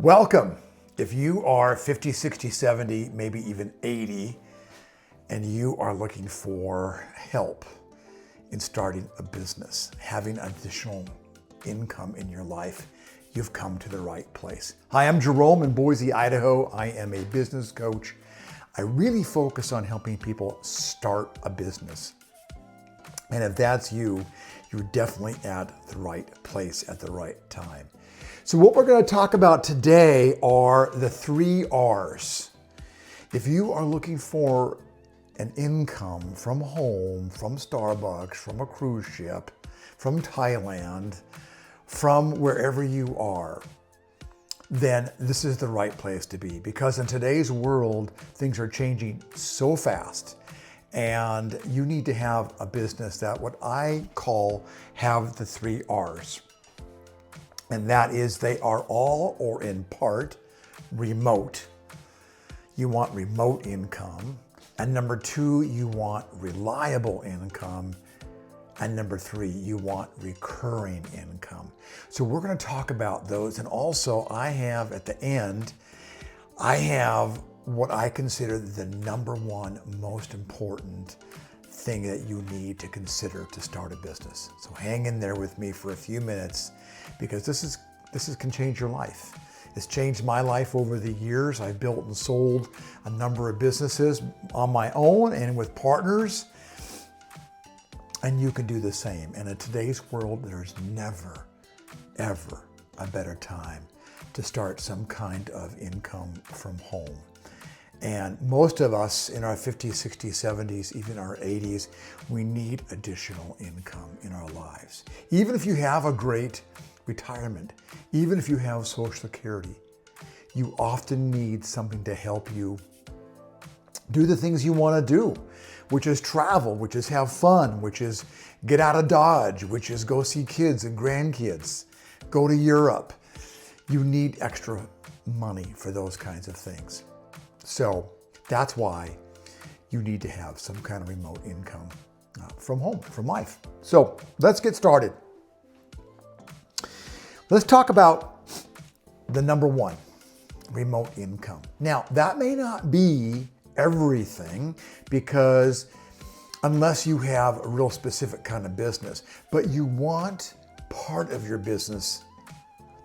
Welcome. If you are 50, 60, 70, maybe even 80, and you are looking for help in starting a business, having additional income in your life, you've come to the right place. Hi, I'm Jerome in Boise, Idaho. I am a business coach. I really focus on helping people start a business. And if that's you, you're definitely at the right place at the right time. So what we're going to talk about today are the 3 R's. If you are looking for an income from home, from Starbucks, from a cruise ship, from Thailand, from wherever you are, then this is the right place to be, because in today's world, things are changing so fast. And you need to have a business that what I call have the 3 R's. And that is they are all or in part remote. You want remote income. And number 2, you want reliable income. And number 3, you want recurring income. So we're going to talk about those. And also I have at the end, I have what I consider the number 1 most important thing that you need to consider to start a business. So hang in there with me for a few minutes, because this can change your life. It's changed my life over the years. I've built and sold a number of businesses on my own and with partners, and you can do the same. And in today's world, there's never, ever a better time to start some kind of income from home. And most of us in our 50s, 60s, 70s, even our 80s, we need additional income in our lives. Even if you have a great retirement, even if you have Social Security, you often need something to help you do the things you want to do, which is travel, which is have fun, which is get out of Dodge, which is go see kids and grandkids, go to Europe. You need extra money for those kinds of things. So that's why you need to have some kind of remote income from home, from life. So let's get started. Let's talk about the number 1, remote income. Now, that may not be everything, because unless you have a real specific kind of business, but you want part of your business,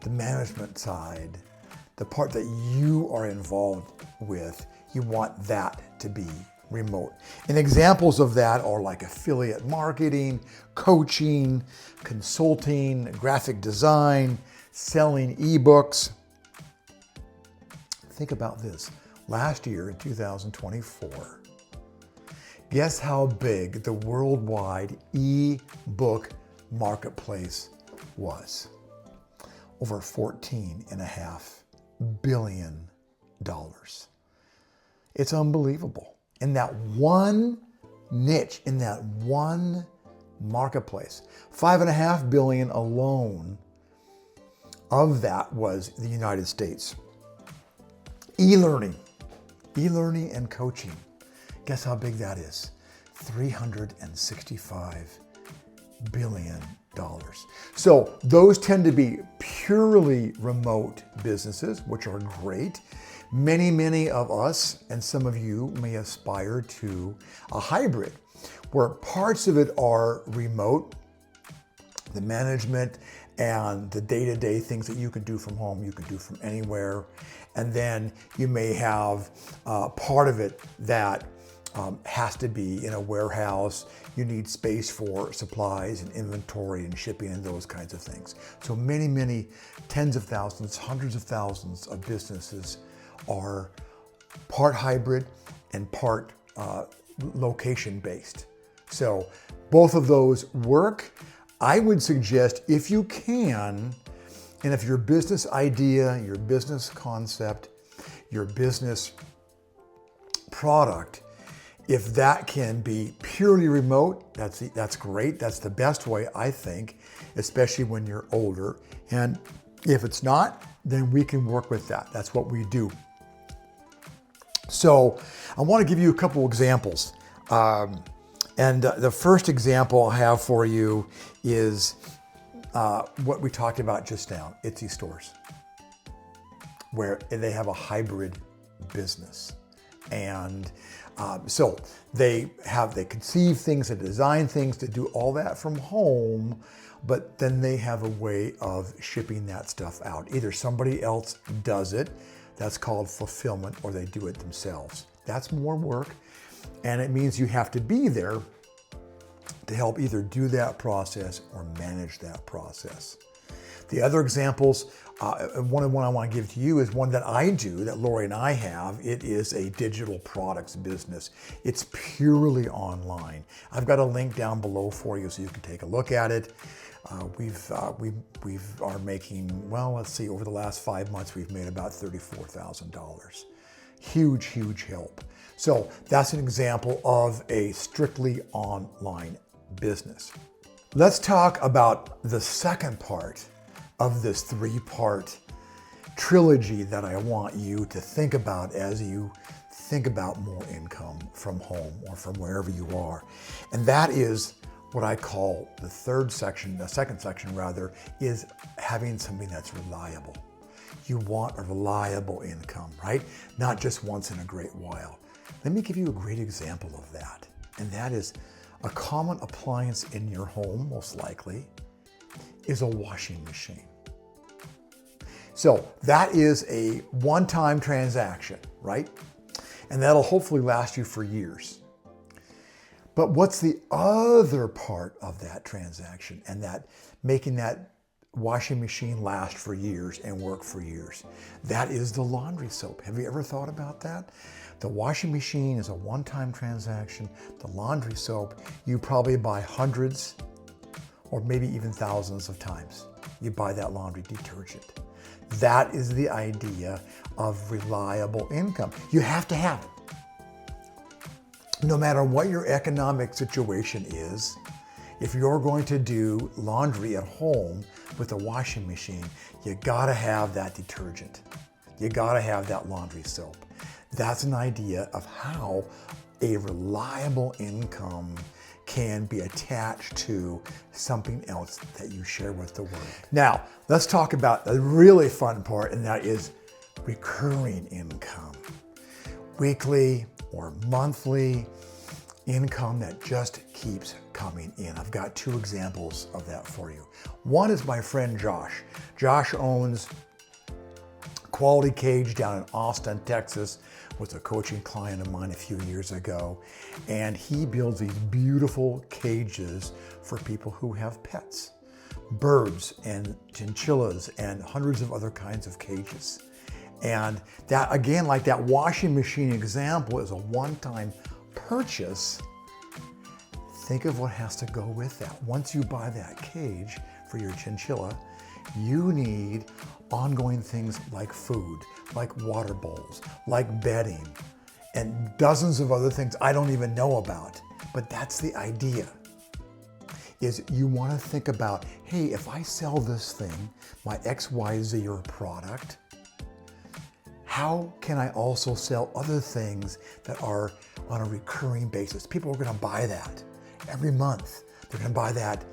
the management side, the part that you are involved with, you want that to be remote. And examples of that are like affiliate marketing, coaching, consulting, graphic design, selling ebooks. Think about this. Last year in 2024, guess how big the worldwide ebook marketplace was? Over $14.5 billion. It's unbelievable. In that one niche, in that one marketplace, $5.5 billion alone of that was the United States. E-learning and coaching. Guess how big that is? $365 billion. So those tend to be purely remote businesses, which are great. Many of us, and some of you may aspire to a hybrid, where parts of it are remote, the management and the day-to-day things that you can do from home, you can do from anywhere. And then you may have part of it that has to be in a warehouse. You need space for supplies and inventory and shipping and those kinds of things. So many tens of thousands, hundreds of thousands of businesses are part hybrid and part location-based. So both of those work. I would suggest, if you can, and if your business idea, your business concept, your business product, if that can be purely remote, that's great. That's the best way, I think, especially when you're older. And if it's not, then we can work with that. That's what we do. So I want to give you a couple examples. And the first example I have for you is what we talked about just now, Etsy stores. where they have a hybrid business. And so they conceive things, they design things, to do all that from home, but then they have a way of shipping that stuff out. Either somebody else does it, that's called fulfillment, or they do it themselves. That's more work, and it means you have to be there to help either do that process or manage that process. The other examples, one I want to give to you is one that I do, that Lori and I have. It is a digital products business. It's purely online. I've got a link down below for you so you can take a look at it. We are making, well, let's see, over the last 5 months, we've made about $34,000. Huge, huge help. So that's an example of a strictly online business. Let's talk about the second part of this 3-part trilogy that I want you to think about as you think about more income from home or from wherever you are. And that is what I call the second section rather, is having something that's reliable. You want a reliable income, right? Not just once in a great while. Let me give you a great example of that. And that is a common appliance in your home, most likely, is a washing machine. So that is a one-time transaction, right? And that'll hopefully last you for years. But what's the other part of that transaction and that making that washing machine last for years and work for years? That is the laundry soap. Have you ever thought about that? The washing machine is a one-time transaction. The laundry soap, you probably buy hundreds or maybe even thousands of times. You buy that laundry detergent. That is the idea of reliable income. You have to have it. No matter what your economic situation is, if you're going to do laundry at home with a washing machine, you gotta have that detergent. You gotta have that laundry soap. That's an idea of how a reliable income can be attached to something else that you share with the world. Now, let's talk about a really fun part, and that is recurring income. Weekly or monthly income that just keeps coming in. I've got 2 examples of that for you. One is my friend Josh. Josh owns Quality Cage down in Austin, Texas, was a coaching client of mine a few years ago. And he builds these beautiful cages for people who have pets, birds and chinchillas and hundreds of other kinds of cages. And that, again, like that washing machine example, is a one-time purchase. Think of what has to go with that. Once you buy that cage for your chinchilla, you need ongoing things like food, like water bowls, like bedding, and dozens of other things I don't even know about. But that's the idea, is you want to think about, hey, if I sell this thing, my XYZ or product, how can I also sell other things that are on a recurring basis? People are going to buy that every month. They're going to buy that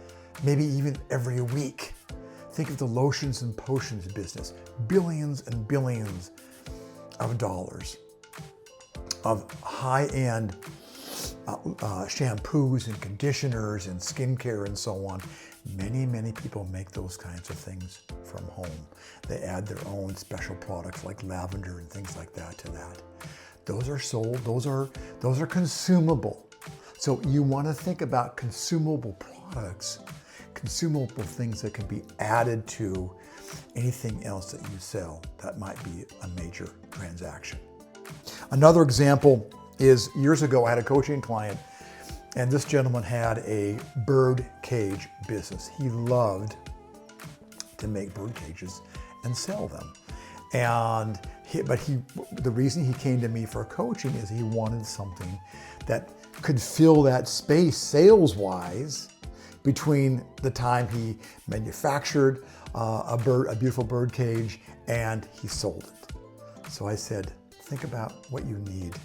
maybe even every week. Think of the lotions and potions business, billions and billions of dollars of high-end shampoos and conditioners and skincare and so on. Many, many people make those kinds of things from home. They add their own special products like lavender and things like that to that. Those are sold, those are consumable. So you want to think about consumable products, consumable things that can be added to anything else that you sell. That might be a major transaction. Another example is, years ago, I had a coaching client, and this gentleman had a bird cage business. He loved to make bird cages and sell them. The reason he came to me for coaching is he wanted something that could fill that space sales-wise between the time he manufactured a beautiful bird cage and he sold it. So I said, think about what you need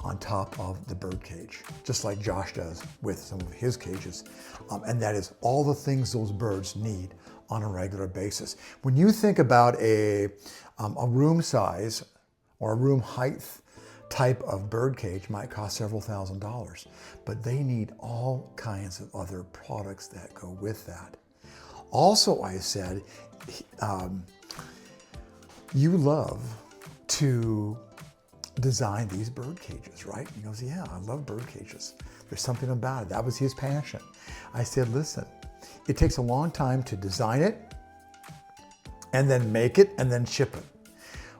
on top of the bird cage, just like Josh does with some of his cages. And that is all the things those birds need on a regular basis. When you think about a room size or a room height type of bird cage, might cost several $1,000s, but they need all kinds of other products that go with that. Also, I said, you love to design these bird cages, right? He goes, yeah, I love bird cages. There's something about it. That was his passion. I said, listen, it takes a long time to design it and then make it and then ship it.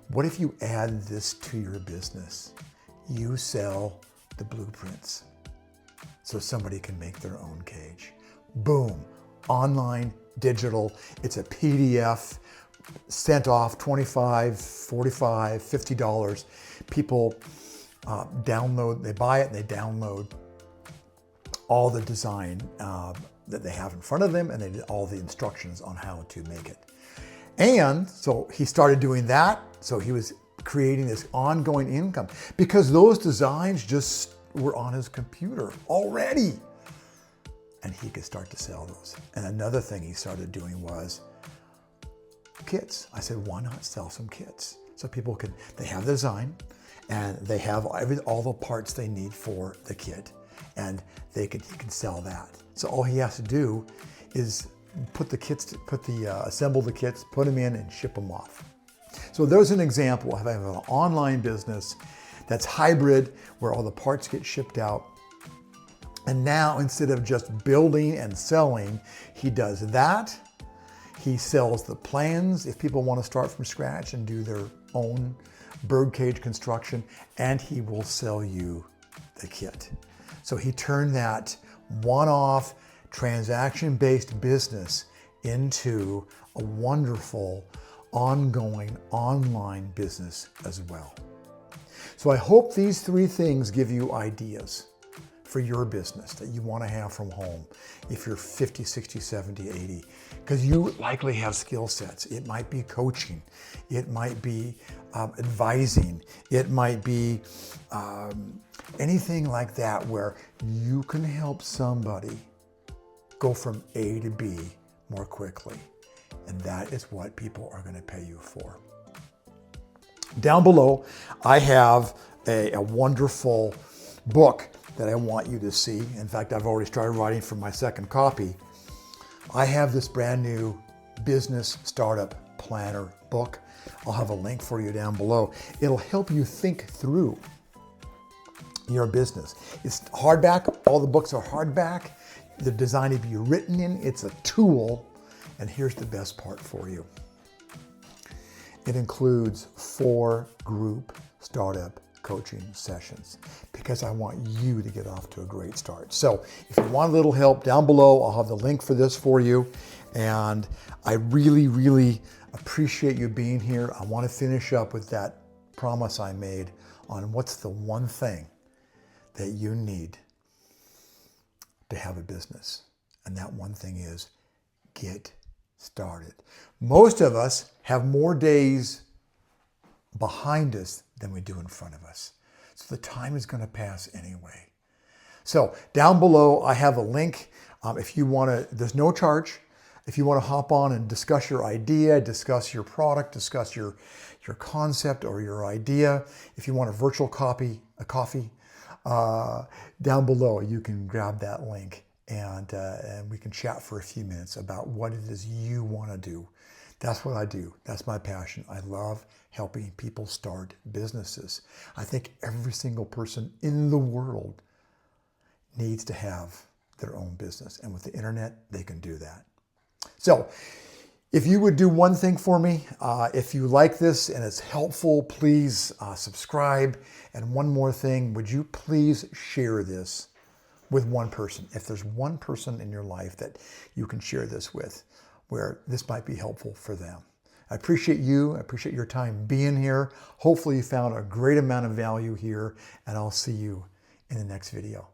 What if you add this to your business? You sell the blueprints so somebody can make their own cage. Boom, online, digital. It's a PDF sent off $25, $45, $50. People download, they buy it and they download all the design that they have in front of them, and they did all the instructions on how to make it. And so he started doing that. So he was creating this ongoing income because those designs just were on his computer already. And he could start to sell those. And another thing he started doing was kits. I said, why not sell some kits? So people can, they have the design and they have all the parts they need for the kit, and he can sell that. So all he has to do is assemble the kits, put them in and ship them off. So there's an example of having an online business that's hybrid, where all the parts get shipped out. And now, instead of just building and selling, he does that. He sells the plans if people want to start from scratch and do their own birdcage construction, and he will sell you the kit. So he turned that one-off transaction-based business into a wonderful ongoing online business as well. So I hope these 3 things give you ideas for your business that you want to have from home if you're 50, 60, 70, 80, because you likely have skill sets. It might be coaching, it might be advising, it might be anything like that where you can help somebody go from A to B more quickly. And that is what people are going to pay you for. Down below, I have a wonderful book that I want you to see. In fact, I've already started writing for my second copy. I have this brand new business startup planner book. I'll have a link for you down below. It'll help you think through your business. It's hardback. All the books are hardback. They're designed to be written in. It's a tool. And here's the best part for you. It includes 4 group startup coaching sessions because I want you to get off to a great start. So if you want a little help, down below, I'll have the link for this for you. And I really, really appreciate you being here. I want to finish up with that promise I made on what's the one thing that you need to have a business. And that one thing is get started. Most of us have more days behind us than we do in front of us. So the time is going to pass anyway. So down below, I have a link. If you want to, there's no charge. If you want to hop on and discuss your idea, discuss your product, discuss your concept or your idea. If you want a virtual coffee, down below, you can grab that link and we can chat for a few minutes about what it is you want to do. That's what I do. That's my passion. I love helping people start businesses. I think every single person in the world needs to have their own business. And with the internet, they can do that. So if you would do one thing for me, if you like this and it's helpful, please subscribe. And one more thing, would you please share this with one person? If there's one person in your life that you can share this with, where this might be helpful for them. I appreciate you. I appreciate your time being here. Hopefully you found a great amount of value here, and I'll see you in the next video.